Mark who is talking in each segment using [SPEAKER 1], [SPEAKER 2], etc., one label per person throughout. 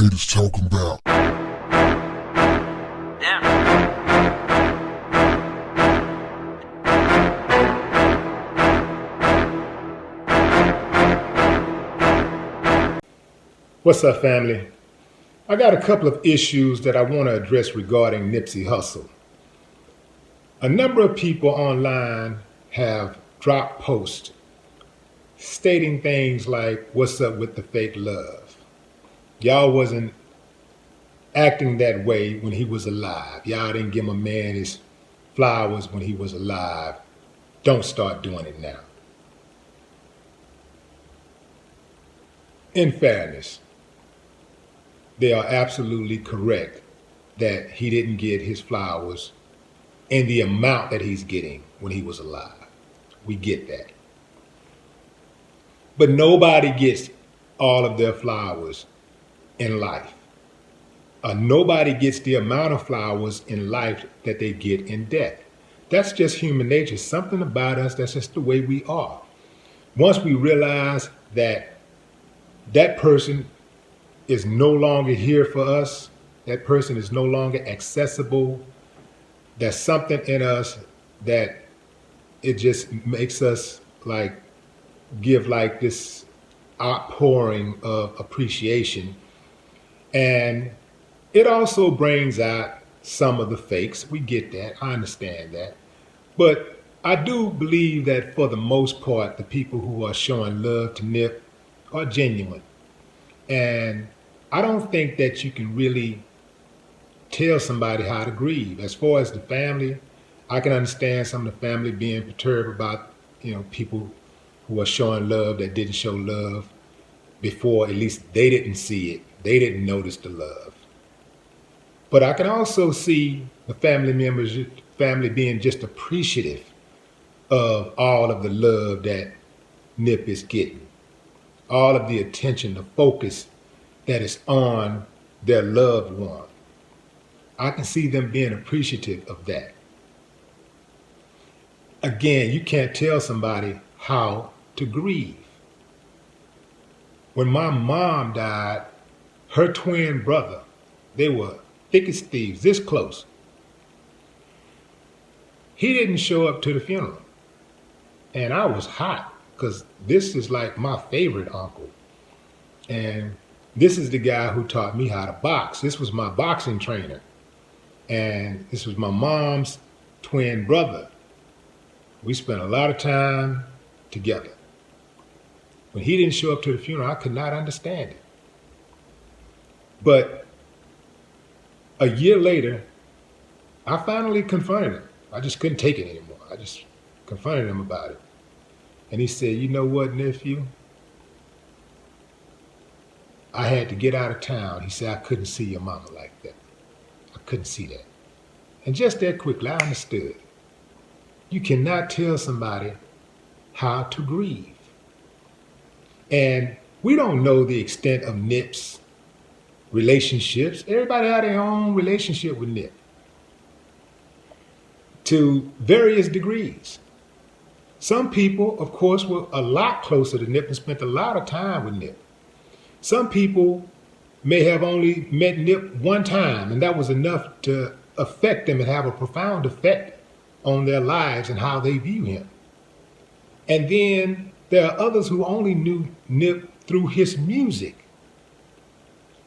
[SPEAKER 1] haters talking about.
[SPEAKER 2] What's up, family? I got a couple of issues that I want to address regarding Nipsey Hussle. A number of people online have dropped posts stating things like, "What's up with the fake love? Y'all wasn't acting that way when he was alive. Y'all didn't give a man his flowers when he was alive. Don't start doing it now." In fairness, they are absolutely correct that he didn't get his flowers in the amount that he's getting when he was alive. We get that. But nobody gets all of their flowers in life. Nobody gets the amount of flowers in life that they get in death. That's just human nature. Something about us, that's just the way we are. Once we realize that that person is no longer here for us, that person is no longer accessible, there's something in us that it just makes us like give like this outpouring of appreciation. And it also brings out some of the fakes. We get that. I understand that. But I do believe that for the most part, the people who are showing love to Nip are genuine. And I don't think that you can really tell somebody how to grieve. As far as the family, I can understand some of the family being perturbed about, people who are showing love that didn't show love before. At least they didn't see it. They didn't notice the love. But I can also see the family being just appreciative of all of the love that Nip is getting, all of the attention, the focus that is on their loved one. I can see them being appreciative of that. Again, you can't tell somebody how to grieve. When my mom died, her twin brother, they were thick as thieves, this close. He didn't show up to the funeral. And I was hot because this is like my favorite uncle. And this is the guy who taught me how to box. This was my boxing trainer. And this was my mom's twin brother. We spent a lot of time together. When he didn't show up to the funeral, I could not understand it. But a year later, I finally confronted him. I just couldn't take it anymore. I just confronted him about it. And he said, "You know what, nephew? I had to get out of town." He said, "I couldn't see your mama like that. I couldn't see that." And just that quickly, I understood. You cannot tell somebody how to grieve. And we don't know the extent of Nip's relationships. Everybody had their own relationship with Nip to various degrees. Some people, of course, were a lot closer to Nip and spent a lot of time with Nip. Some people may have only met Nip one time, and that was enough to affect them and have a profound effect on their lives and how they view him. And then there are others who only knew Nip through his music.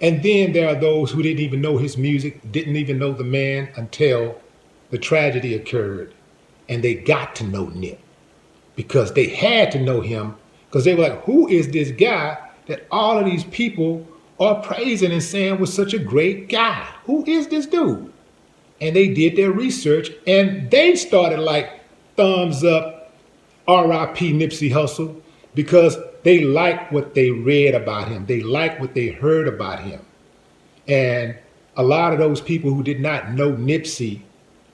[SPEAKER 2] And then there are those who didn't even know his music, didn't even know the man until the tragedy occurred. And they got to know Nip because they had to know him, because they were like, who is this guy that all of these people are praising and saying was such a great guy? Who is this dude? And they did their research and they started like thumbs up, R.I.P. Nipsey Hussle, because they liked what they read about him. They liked what they heard about him. And a lot of those people who did not know Nipsey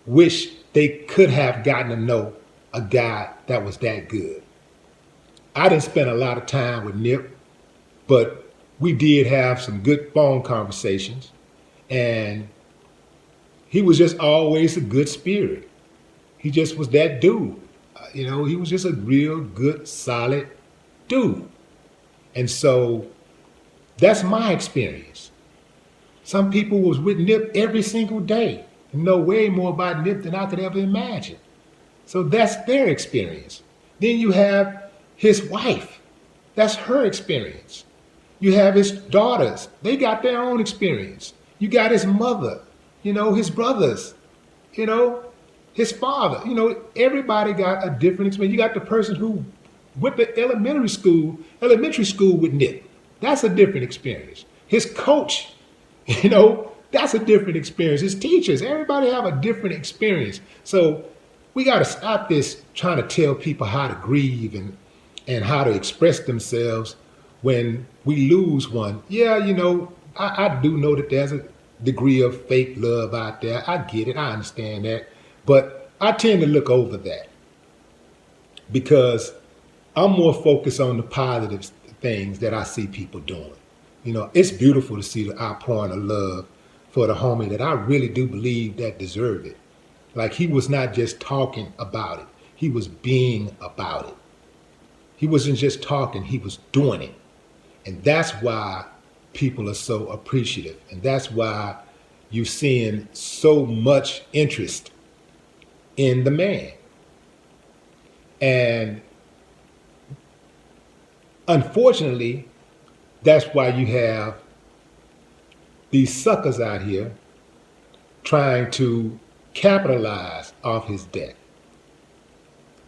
[SPEAKER 2] wish they could have gotten to know a guy that was that good. I didn't spend a lot of time with Nip, but we did have some good phone conversations. And he was just always a good spirit. He just was that dude. He was just a real good, solid dude. And so that's my experience. Some people was with Nip every single day and know way more about Nip than I could ever imagine. So that's their experience. Then you have his wife. That's her experience. You have his daughters. They got their own experience. You got his mother, his brothers, his father. Everybody got a different experience. You got the person who went to elementary school with Nip. That's a different experience. His coach, that's a different experience. His teachers, everybody have a different experience. So we got to stop this trying to tell people how to grieve and how to express themselves when we lose one. Yeah, I do know that there's a degree of fake love out there. I get it. I understand that. But I tend to look over that because I'm more focused on the positive things that I see people doing. It's beautiful to see the outpouring of love for the homie that I really do believe that deserve it. Like, he was not just talking about it. He was being about it. He wasn't just talking, he was doing it. And that's why people are so appreciative. And that's why you're seeing so much interest in the man. And unfortunately, that's why you have these suckers out here trying to capitalize off his death.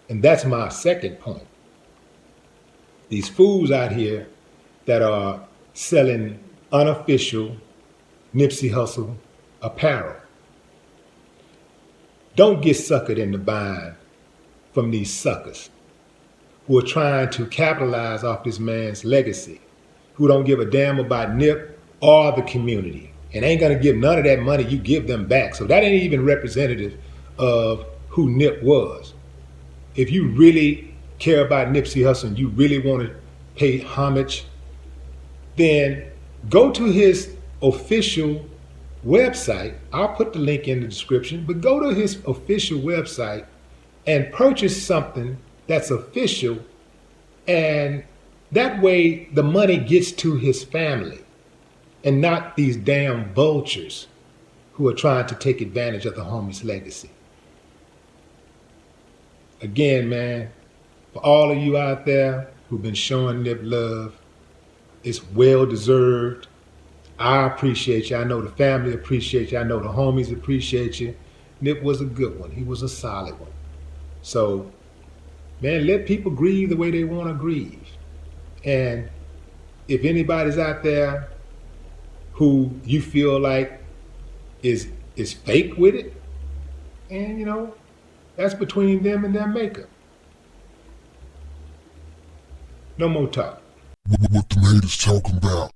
[SPEAKER 2] And that's my second point. These fools out here that are selling unofficial Nipsey Hussle apparel. Don't get suckered into buying from these suckers who are trying to capitalize off this man's legacy, who don't give a damn about Nip or the community, and ain't gonna give none of that money you give them back. So that ain't even representative of who Nip was. If you really care about Nipsey Hussle and you really want to pay homage, then go to his official website. I'll put the link in the description, but go to his official website and purchase something that's official, and that way the money gets to his family and not these damn vultures who are trying to take advantage of the homie's legacy. Again, man, for all of you out there who've been showing Nip love, it's well deserved. I appreciate you. I know the family appreciate you. I know the homies appreciate you. Nip was a good one. He was a solid one. So, man, let people grieve the way they want to grieve. And if anybody's out there who you feel like is fake with it, and that's between them and their maker. No more talk.
[SPEAKER 1] What the haters talking about?